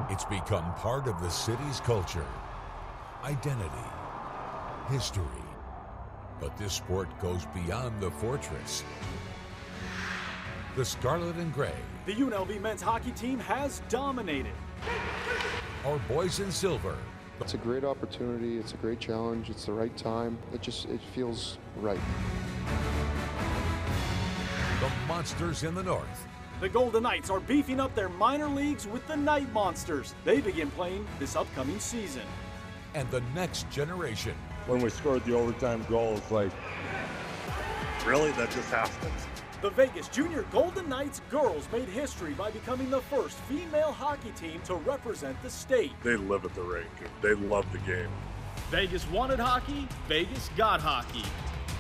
It's become part of the city's culture, identity, history. But this sport goes beyond the fortress. The Scarlet and Gray. The UNLV men's hockey team has dominated. Our boys in silver. It's a great opportunity, it's a great challenge, it's the right time. It feels right. The Monsters in the north. The Golden Knights are beefing up their minor leagues with the Night Monsters. They begin playing this upcoming season. And the next generation. When we scored the overtime goal, it's like, really, that just happened? The Vegas Junior Golden Knights girls made history by becoming the first female hockey team to represent the state. They live at the rink. They love the game. Vegas wanted hockey, Vegas got hockey.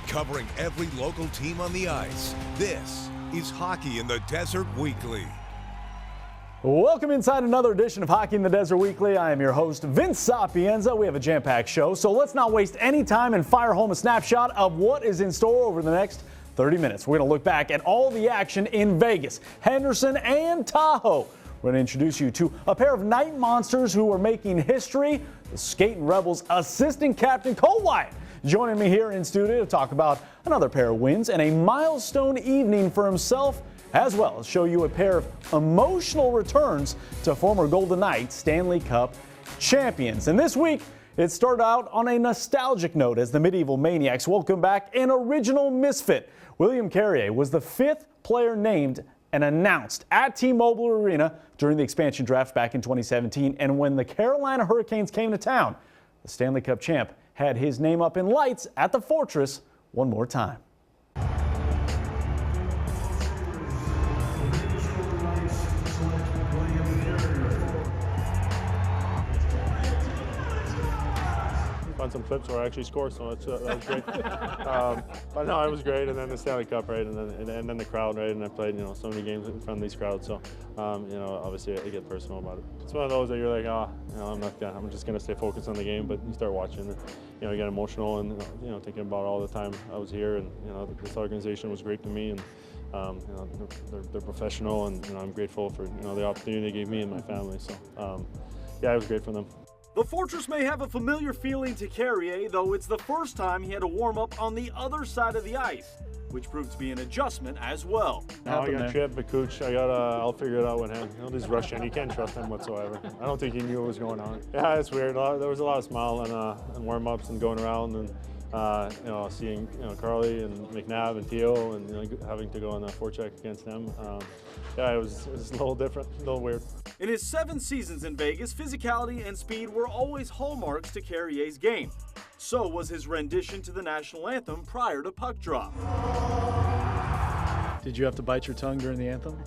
Covering every local team on the ice, this is Hockey in the Desert Weekly. Welcome inside another edition of Hockey in the Desert Weekly. I am your host, Vince Sapienza. We have a jam-packed show, so let's not waste any time and fire home a snapshot of what is in store over the next 30 minutes. We're going to look back at all the action in Vegas, Henderson, and Tahoe. We're going to introduce you to a pair of Night Monsters who are making history. The Skating Rebels assistant captain Cole Wyatt joining me here in studio to talk about another pair of wins and a milestone evening for himself, as well as show you a pair of emotional returns to former Golden Knights Stanley Cup champions. And this week, it started out on a nostalgic note as the Medieval Maniacs welcome back an original misfit. William Carrier was the 5th player named and announced at T-Mobile Arena during the expansion draft back in 2017. And when the Carolina Hurricanes came to town, the Stanley Cup champ had his name up in lights at the Fortress one more time. On some clips where I actually scored, so that was great. But no, it was great. And then the Stanley Cup, right, and then the crowd, right, and I played, so many games in front of these crowds. So, obviously I get personal about it. It's one of those that you're like, I'm just gonna stay focused on the game. But you start watching, and, you get emotional, and thinking about all the time I was here, and this organization was great to me, and they're professional, and I'm grateful for the opportunity they gave me and my family. So, yeah, it was great for them. The Fortress may have a familiar feeling to Carrier, though it's the first time he had to warm up on the other side of the ice, which proved to be an adjustment as well. No, I got tripped, but Cooch, I'll figure it out with him. He's Russian, you can't trust him whatsoever. I don't think he knew what was going on. Yeah, it's weird. There was a lot of smile and warm-ups and going around, and seeing Carly and McNabb and Theo, and having to go on that forecheck against them. Yeah, it was a little different, a little weird. In his 7 seasons in Vegas, physicality and speed were always hallmarks to Carrier's game. So was his rendition to the national anthem prior to puck drop. Did you have to bite your tongue during the anthem?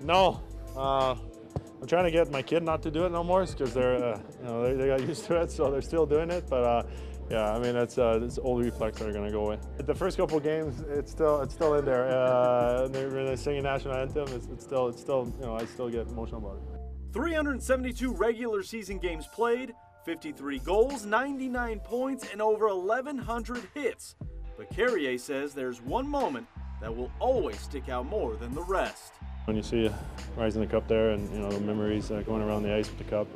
No. I'm trying to get my kid not to do it no more because they got used to it, so they're still doing it. But yeah, I mean it's old reflex that are going to go away. The first couple of games, it's still in there. When they're singing national anthem, it's still I still get emotional about it. 372 regular season games played, 53 goals, 99 points, and over 1,100 hits. But Carrier says there's one moment that will always stick out more than the rest. When you see Rising the Cup there, and the memories going around the ice with the cup.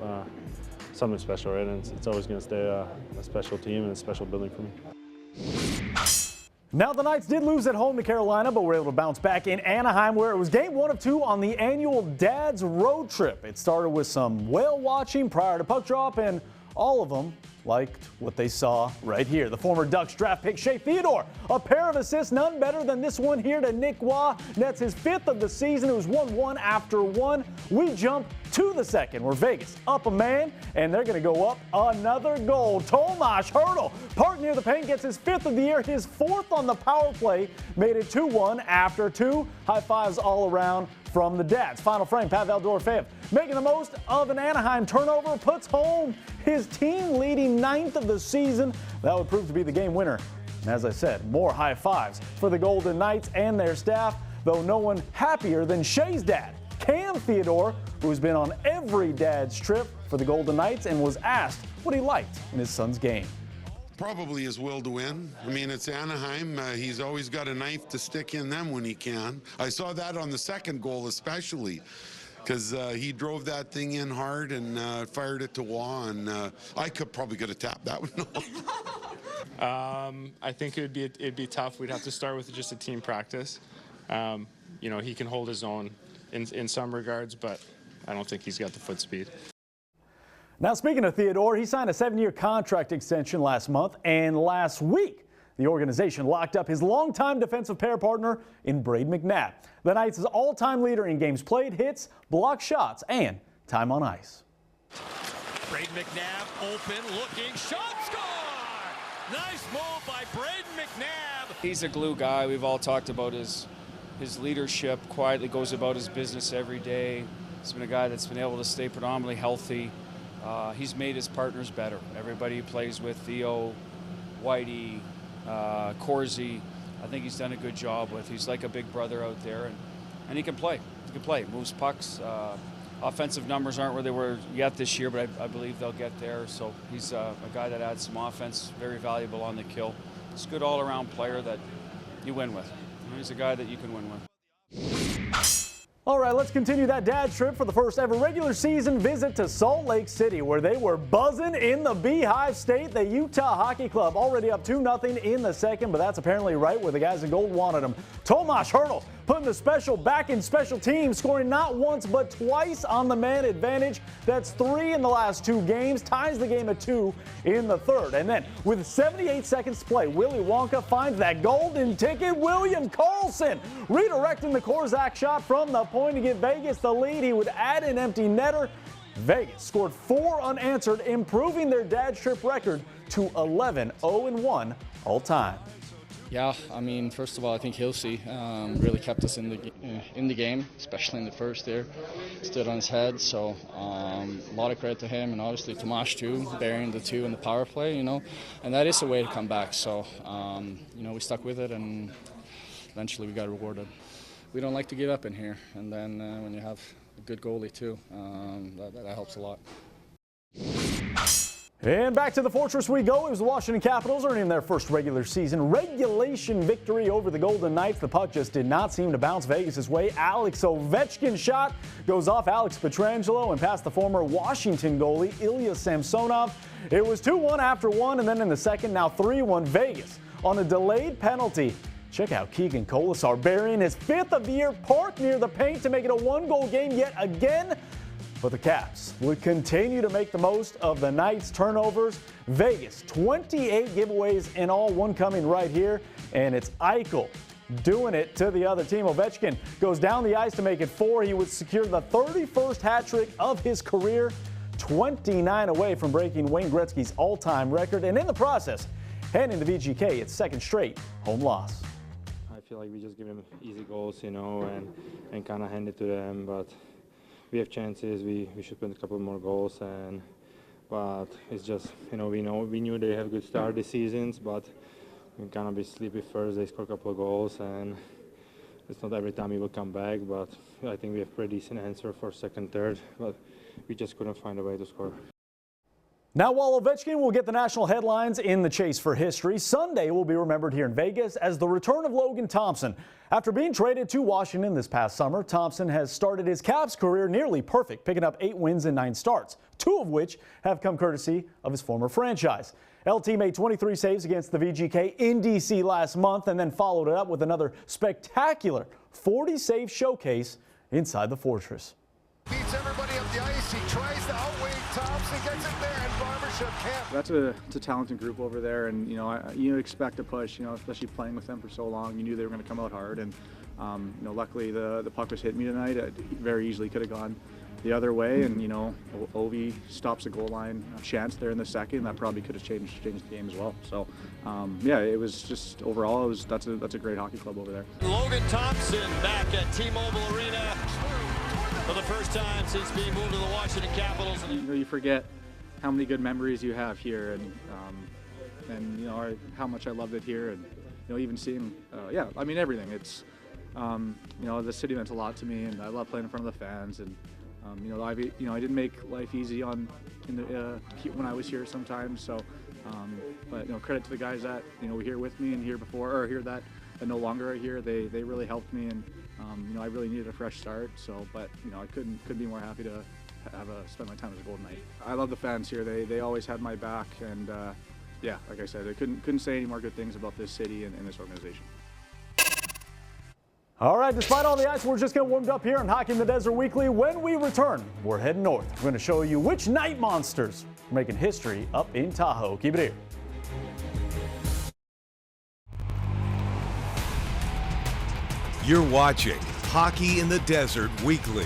Something special, right? And it's always going to stay a special team and a special building for me. Now, the Knights did lose at home to Carolina, but were able to bounce back in Anaheim, where it was game 1 of 2 on the annual Dad's Road Trip. It started with some whale watching prior to puck drop, and all of them liked what they saw right here. The former Ducks draft pick Shea Theodore, a pair of assists, none better than this one here to Nick Waugh. Nets his 5th of the season. It was 1-1 after 1. We jump to the second, where Vegas up a man, and they're going to go up another goal. Tomas Hertl, parked near the paint, gets his 5th of the year, his 4th on the power play, made it 2-1 after 2. High fives all around from the Dads. Final frame, Pavel Dorofeyev, making the most of an Anaheim turnover, puts home his team-leading 9th of the season. That would prove to be the game winner. And as I said, more high fives for the Golden Knights and their staff, though no one happier than Shea's dad, Cam Theodore, who's been on every dad's trip for the Golden Knights and was asked what he liked in his son's game. Probably his will to win. I mean, it's Anaheim. He's always got a knife to stick in them when he can. I saw that on the second goal especially. because he drove that thing in hard and fired it to Wah, and I probably could have tapped that one. I think it'd be tough. We'd have to start with just a team practice. You know, he can hold his own in some regards, but I don't think he's got the foot speed. Now, speaking of Theodore, he signed a 7-year contract extension last month, and last week the organization locked up his longtime defensive pair partner in Braden McNabb. The Knights' all-time leader in games played, hits, blocked shots, and time on ice. Braden McNabb open, looking, shot, score! Nice move by Braden McNabb. He's a glue guy. We've all talked about his leadership, quietly goes about his business every day. He's been a guy that's been able to stay predominantly healthy. He's made his partners better. Everybody he plays with, Theo, Whitey, Corsi, I think he's done a good job with. He's like a big brother out there, and he can play. He can play, moves pucks. Offensive numbers aren't where they were yet this year, but I believe they'll get there. So he's a guy that adds some offense, very valuable on the kill. He's a good all-around player that you win with. He's a guy that you can win with. All right, let's continue that dad trip for the first ever regular season visit to Salt Lake City, where they were buzzing in the Beehive State. The Utah Hockey Club already up 2-0 in the second, but that's apparently right where the guys in gold wanted them. Tomas Hertl putting the special back in special teams, scoring not once but twice on the man advantage. That's 3 in the last 2 games, ties the game at 2 in the third. And then with 78 seconds to play, Willy Wonka finds that golden ticket. William Karlsson redirecting the Korzak shot from the point to give Vegas the lead. He would add an empty netter. Vegas scored 4 unanswered, improving their dad trip record to 11-0-1 all time. Yeah, I mean, first of all, I think Hilsey really kept us in the game, especially in the first there. Stood on his head, so a lot of credit to him, and obviously Tomas too, bearing the 2 in the power play, you know. And that is a way to come back, so, you know, we stuck with it, and eventually we got rewarded. We don't like to give up in here, and then when you have a good goalie too, that helps a lot. And back to the Fortress we go. It was the Washington Capitals earning their first regular season regulation victory over the Golden Knights. The puck just did not seem to bounce Vegas' way. Alex Ovechkin's shot goes off Alex Pietrangelo and past the former Washington goalie Ilya Samsonov. It was 2-1 after 1, and then in the second, now 3-1 Vegas on a delayed penalty. Check out Keegan Colasar burying his 5th of the year, parked near the paint to make it a 1-goal game yet again. But the Caps would continue to make the most of the Knights' turnovers. Vegas, 28 giveaways in all, one coming right here. And it's Eichel doing it to the other team. Ovechkin goes down the ice to make it 4. He would secure the 31st hat trick of his career, 29 away from breaking Wayne Gretzky's all-time record. And in the process, handing the VGK its 2nd straight home loss. I feel like we just give them easy goals, you know, and kind of hand it to them. But we have chances. We should put a couple more goals, but it's just, you know, we knew they have a good start this season, but we kind of be sleepy first. They score a couple of goals, and it's not every time we will come back. But I think we have pretty decent answer for second, third, but we just couldn't find a way to score. Now, while Ovechkin will get the national headlines in the chase for history, Sunday will be remembered here in Vegas as the return of Logan Thompson. After being traded to Washington this past summer, Thompson has started his Caps career nearly perfect, picking up 8 wins and 9 starts, 2 of which have come courtesy of his former franchise. LT made 23 saves against the VGK in D.C. last month and then followed it up with another spectacular 40-save showcase inside the Fortress. Beats everybody up the ice. He tries to outweigh Thompson, gets it there, and Barbershop can't. That's a talented group over there, and you expect a push, especially playing with them for so long. You knew they were going to come out hard, and luckily the puck was hitting me tonight. It very easily could have gone the other way, and Ovi stops the goal line chance there in the second. That probably could have changed the game as well. So yeah, it was just overall that's a great hockey club over there. Logan Thompson back at T-Mobile Arena for the first time since being moved to the Washington Capitals. You forget how many good memories you have here, and how much I loved it here, and even seeing I mean everything. It's the city meant a lot to me, and I love playing in front of the fans, and I didn't make life easy when I was here sometimes. So, but credit to the guys that were here with me and here before, or here that no longer are here. They really helped me, and I really needed a fresh start. So, but I couldn't be more happy to have spend my time as a Golden Knight. I love the fans here. They always had my back, and yeah, like I said, I couldn't say any more good things about this city and this organization. All right, despite all the ice, we're just getting warmed up here on Hockey in the Desert Weekly. When we return, we're heading north. We're going to show you which night monsters are making history up in Tahoe. Keep it here. You're watching Hockey in the Desert Weekly.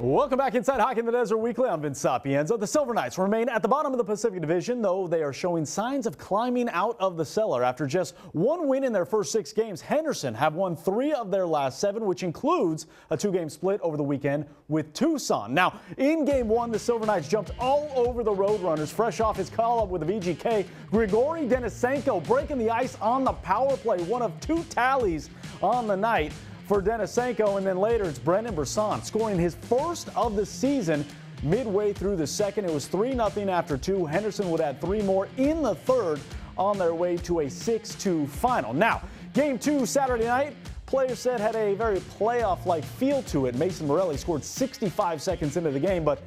Welcome back inside Hockey in the Desert Weekly. I'm Vince Sapienza. The Silver Knights remain at the bottom of the Pacific Division, though they are showing signs of climbing out of the cellar. After just one win in their first 6 games, Henderson have won 3 of their last 7, which includes a 2-game split over the weekend with Tucson. Now, in Game 1, the Silver Knights jumped all over the Roadrunners, fresh off his call-up with the VGK. Grigory Denisenko breaking the ice on the power play, one of 2 tallies on the night for Denisenko, and then later it's Brendan Brisson scoring his first of the season. Midway through the second, it was 3-0 after 2. Henderson would add 3 more in the third on their way to a 6-2 final. Now, Game 2 Saturday night, players said had a very playoff-like feel to it. Mason Morelli scored 65 seconds into the game, but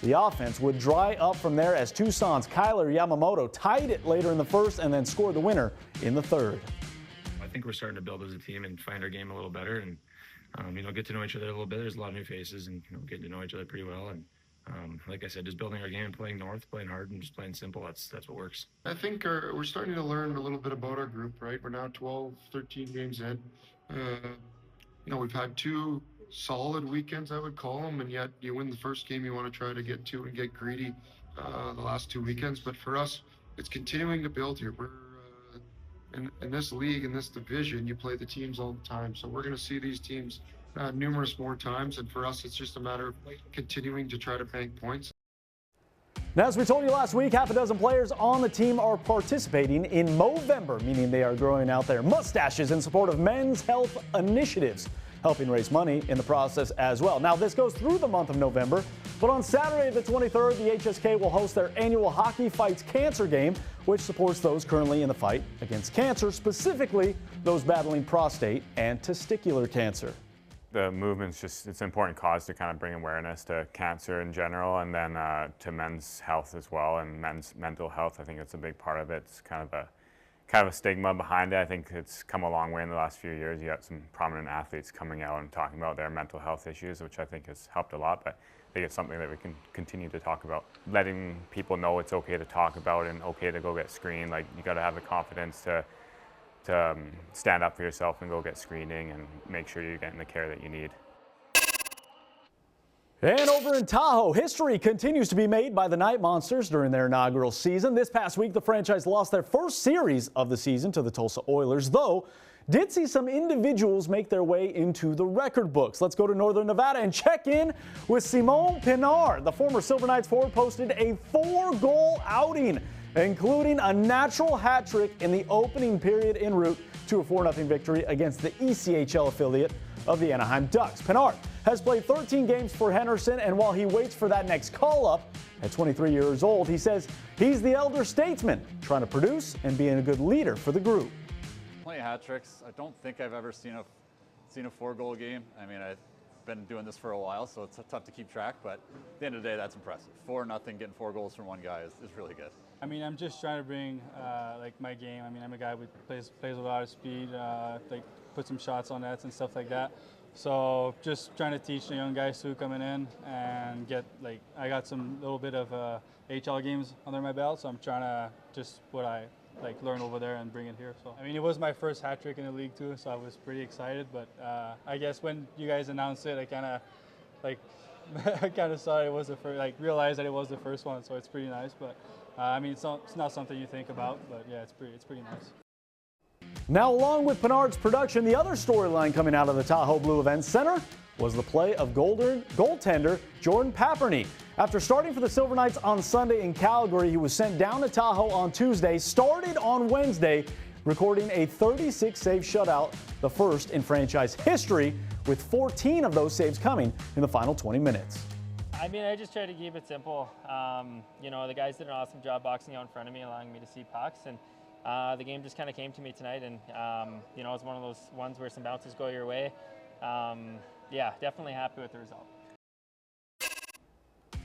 the offense would dry up from there as Tucson's Kyler Yamamoto tied it later in the first and then scored the winner in the third. I think we're starting to build as a team and find our game a little better and, get to know each other a little bit. There's a lot of new faces and, getting to know each other pretty well. And like I said, just building our game, playing north, playing hard, and just playing simple. That's what works. I think we're starting to learn a little bit about our group, right? We're now 12, 13 games in. We've had 2 solid weekends, I would call them, and yet you win the first game, you want to try to get 2 and get greedy the last 2 weekends. But for us, it's continuing to build here. We're in this league, in this division, you play the teams all the time. So we're going to see these teams numerous more times. And for us, it's just a matter of continuing to try to bank points. Now, as we told you last week, half a dozen players on the team are participating in Movember, meaning they are growing out their mustaches in support of men's health initiatives, helping raise money in the process as well. Now, this goes through the month of November, but on Saturday the 23rd, the HSK will host their annual Hockey Fights Cancer game, which supports those currently in the fight against cancer, specifically those battling prostate and testicular cancer. The movement's it's an important cause to kind of bring awareness to cancer in general, and then to men's health as well, and men's mental health. I think it's a big part of it. It's kind of a stigma behind it. I think it's come a long way in the last few years. You got some prominent athletes coming out and talking about their mental health issues, which I think has helped a lot. But I think it's something that we can continue to talk about. Letting people know it's okay to talk about and okay to go get screened. Like, you got to have the confidence to stand up for yourself and go get screening and make sure you're getting the care that you need. And over in Tahoe, history continues to be made by the Night Monsters during their inaugural season. This past week, the franchise lost their first series of the season to the Tulsa Oilers, though did see some individuals make their way into the record books. Let's go to Northern Nevada and check in with Simon Pinard. The former Silver Knights forward posted a 4-goal outing, including a natural hat trick in the opening period en route to a 4-0 victory against the ECHL affiliate of the Anaheim Ducks. Pinard has played 13 games for Henderson, and while he waits for that next call-up, at 23 years old, he says he's the elder statesman, trying to produce and being a good leader for the group. Plenty of hat tricks. I don't think I've ever seen a 4-goal game. I mean, I've been doing this for a while, so it's tough to keep track, but at the end of the day, that's impressive. 4-0, getting 4 goals from one guy is really good. I mean, I'm just trying to bring my game. I mean, I'm a guy who plays with a lot of speed, put some shots on nets and stuff like that. So just trying to teach the young guys who coming in and get I got some little bit of HL games under my belt, so I'm trying to just what I learn over there and bring it here. So I mean, it was my first hat trick in the league too, so I was pretty excited. But I guess when you guys announced it, I kind of I kind of saw it was the first, realized that it was the first one, so it's pretty nice. But I mean, it's not something you think about, but yeah, it's pretty nice. Now, along with Pinard's production, the other storyline coming out of the Tahoe Blue Event Center was the play of goaltender Jordan Paperny. After starting for the Silver Knights on Sunday in Calgary, he was sent down to Tahoe on Tuesday, started on Wednesday, recording a 36-save shutout, the first in franchise history, with 14 of those saves coming in the final 20 minutes. I mean, I just try to keep it simple. The guys did an awesome job boxing out in front of me, allowing me to see pucks, and the game just kind of came to me tonight, and you know, it's one of those ones where some bounces go your way. Yeah, definitely happy with the result.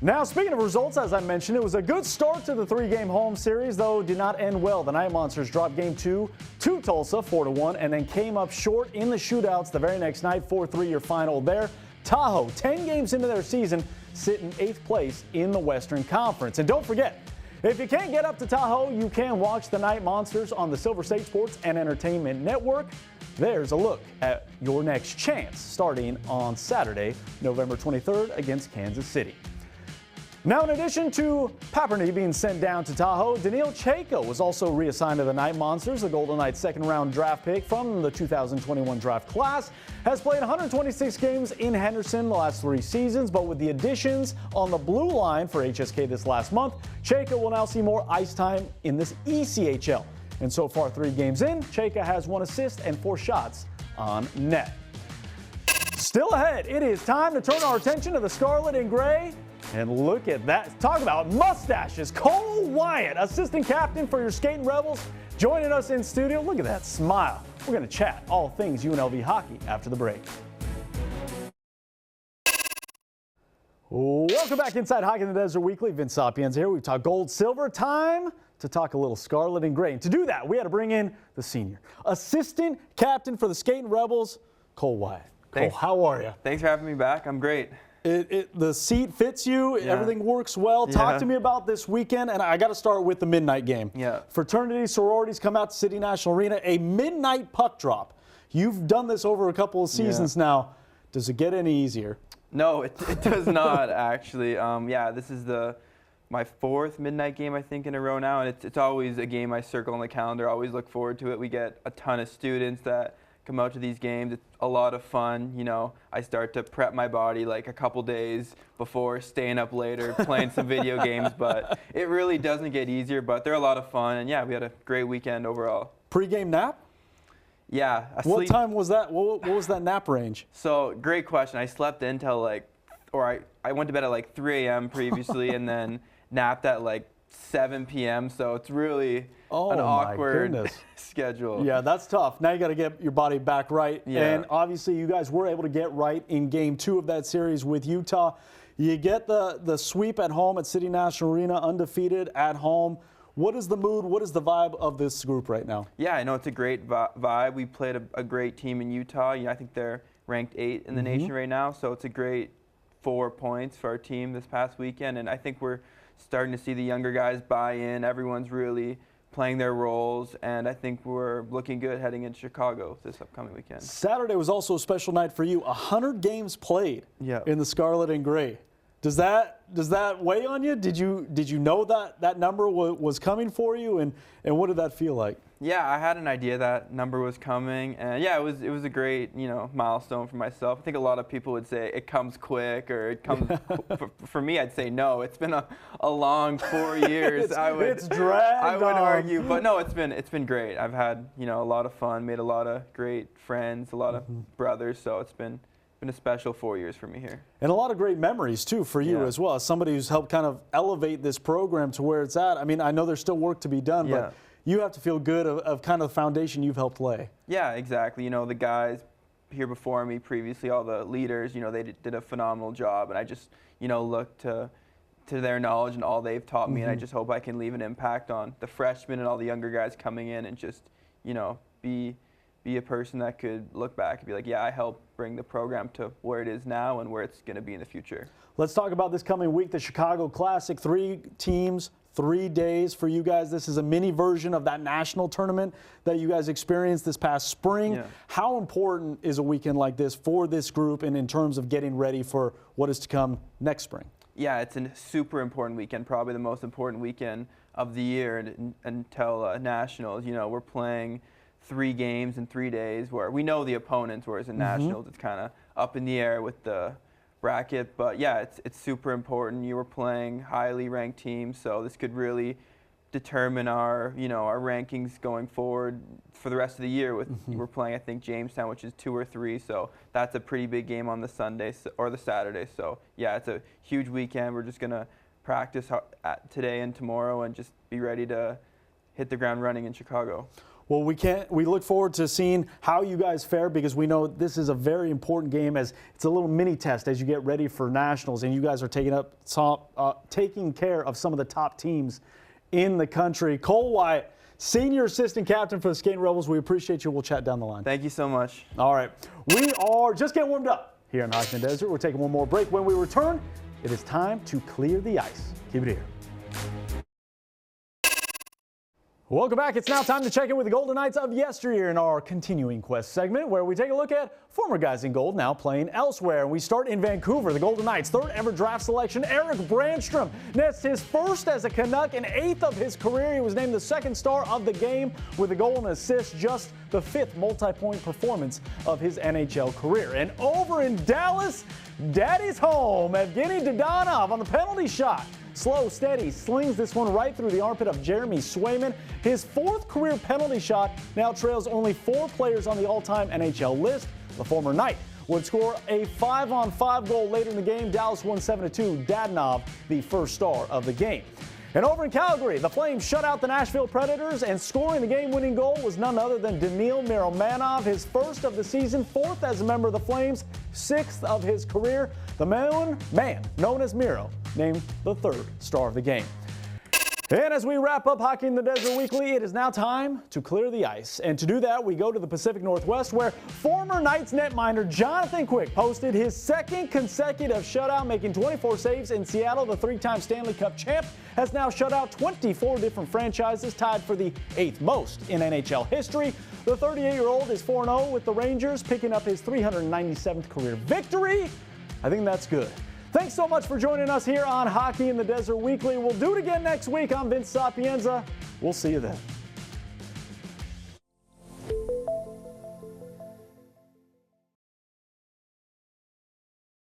Now, speaking of results, as I mentioned, it was a good start to the 3-game home series, though did not end well. The Night Monsters dropped Game 2 to Tulsa 4-1 and then came up short in the shootouts the very next night. 4-3 your final there. Tahoe, 10 games into their season, sit in 8th place in the Western Conference. And don't forget, if you can't get up to Tahoe, you can watch the Night Monsters on the Silver State Sports and Entertainment Network. There's a look at your next chance starting on Saturday, November 23rd against Kansas City. Now, in addition to Paperny being sent down to Tahoe, Daniil Chayka was also reassigned to the Night Monsters. The Golden Knights' second-round draft pick from the 2021 draft class has played 126 games in Henderson the last 3 seasons, but with the additions on the blue line for HSK this last month, Chayka will now see more ice time in this ECHL. And so far, 3 games in, Chayka has 1 assist and 4 shots on net. Still ahead, it is time to turn our attention to the Scarlet and Gray. And look at that. Talk about mustaches. Cole Wyatt, assistant captain for your Skating Rebels, joining us in studio. Look at that smile. We're going to chat all things UNLV hockey after the break. Welcome back inside Hockey in the Desert Weekly. Vince Sapienza here. We've talked gold, silver. Time to talk a little Scarlet and Gray. And to do that, we had to bring in the senior assistant captain for the Skating Rebels, Cole Wyatt. Cole, how are you? Thanks for having me back. I'm great. The seat fits you. Yeah. Everything works well. Talk to me about this weekend, and I got to start with the midnight game. Yeah. Fraternity sororities come out to City National Arena. A midnight puck drop. You've done this over a couple of seasons now. Does it get any easier? No, it does not actually. This is my 4th midnight game I think in a row now, and it's always a game I circle on the calendar. I always look forward to it. We get a ton of students that come out to these games. It's a lot of fun. You know, I start to prep my body like a couple days before, staying up later, playing some video games, but it really doesn't get easier, but they're a lot of fun, and yeah, we had a great weekend overall. Pre-game nap? Yeah. What time was that? What was that nap range? So, great question. I slept until I went to bed at like 3 a.m. previously and then napped at like 7 p.m. So it's really an awkward schedule. Yeah, that's tough. Now you got to get your body back right. Yeah. And obviously you guys were able to get right in Game 2 of that series with Utah. You get the sweep at home at City National Arena, undefeated at home. What is the mood? What is the vibe of this group right now? Yeah, I know it's a great vibe. We played a great team in Utah. You know, I think they're ranked 8 in the nation right now. So it's a great 4 points for our team this past weekend. And I think we're starting to see the younger guys buy in. Everyone's really playing their roles, and I think we're looking good heading into Chicago this upcoming weekend. Saturday was also a special night for you. 100 games played in the Scarlet and Gray. Does that weigh on you? Did you know that number was coming for you, and what did that feel like? Yeah, I had an idea that number was coming, and yeah, it was a great milestone for myself. I think a lot of people would say it comes quick, or it comes. For me, I'd say no. It's been a long 4 years. It's dragged. I would argue, but no, it's been great. I've had a lot of fun, made a lot of great friends, a lot of brothers. So it's been a special 4 years for me here. And a lot of great memories, too, for you as well. As somebody who's helped kind of elevate this program to where it's at. I mean, I know there's still work to be done, but you have to feel good of kind of the foundation you've helped lay. Yeah, exactly. The guys here before me previously, all the leaders, they did a phenomenal job. And I just, look to their knowledge and all they've taught me. And I just hope I can leave an impact on the freshmen and all the younger guys coming in and just, be a person that could look back and be like, yeah, I helped bring the program to where it is now and where it's going to be in the future. Let's talk about this coming week, the Chicago Classic. 3 teams, 3 days for you guys. This is a mini version of that national tournament that you guys experienced this past spring. Yeah. How important is a weekend like this for this group and in terms of getting ready for what is to come next spring? Yeah, it's a super important weekend, probably the most important weekend of the year until nationals. We're playing 3 games in 3 days where we know the opponents, whereas in nationals it's kind of up in the air with the bracket. But yeah, it's super important. You were playing highly ranked teams, so this could really determine our our rankings going forward for the rest of the year. With we're playing, I think, Jamestown, which is 2 or 3, so that's a pretty big game on the Sunday or the Saturday. So yeah, it's a huge weekend. We're just gonna practice today and tomorrow and just be ready to hit the ground running in Chicago. Well, we look forward to seeing how you guys fare, because we know this is a very important game, as it's a little mini test as you get ready for nationals, and you guys are taking care of some of the top teams in the country. Cole Wyatt, Senior Assistant Captain for the Skating Rebels, we appreciate you. We'll chat down the line. Thank you so much. All right. We are just getting warmed up here in Hockey in the Desert. We're taking one more break. When we return, it is time to clear the ice. Keep it here. Welcome back. It's now time to check in with the Golden Knights of yesteryear in our Continuing Quest segment, where we take a look at former guys in gold now playing elsewhere. And we start in Vancouver. The Golden Knights' third ever draft selection, Eric Brandstrom, nests his first as a Canuck and 8th of his career. He was named the second star of the game with a goal and assist, just the 5th multi-point performance of his NHL career. And over in Dallas, Daddy's home, Evgeny Dadonov on the penalty shot. Slow, steady, slings this one right through the armpit of Jeremy Swayman. His 4th career penalty shot now trails only 4 players on the all-time NHL list. The former Knight would score a 5-on-5 goal later in the game. Dallas won 7-2. Dadonov, the first star of the game. And over in Calgary, the Flames shut out the Nashville Predators, and scoring the game-winning goal was none other than Daniil Miromanov, his first of the season, 4th as a member of the Flames, 6th of his career. The man known as Miro, named the 3rd star of the game. And as we wrap up Hockey in the Desert Weekly, it is now time to clear the ice. And to do that, we go to the Pacific Northwest, where former Knights netminder Jonathan Quick posted his 2nd consecutive shutout, making 24 saves in Seattle. The 3-time Stanley Cup champ has now shut out 24 different franchises, tied for the 8th most in NHL history. The 38-year-old is 4-0 with the Rangers, picking up his 397th career victory. I think that's good. Thanks so much for joining us here on Hockey in the Desert Weekly. We'll do it again next week. I'm Vince Sapienza. We'll see you then.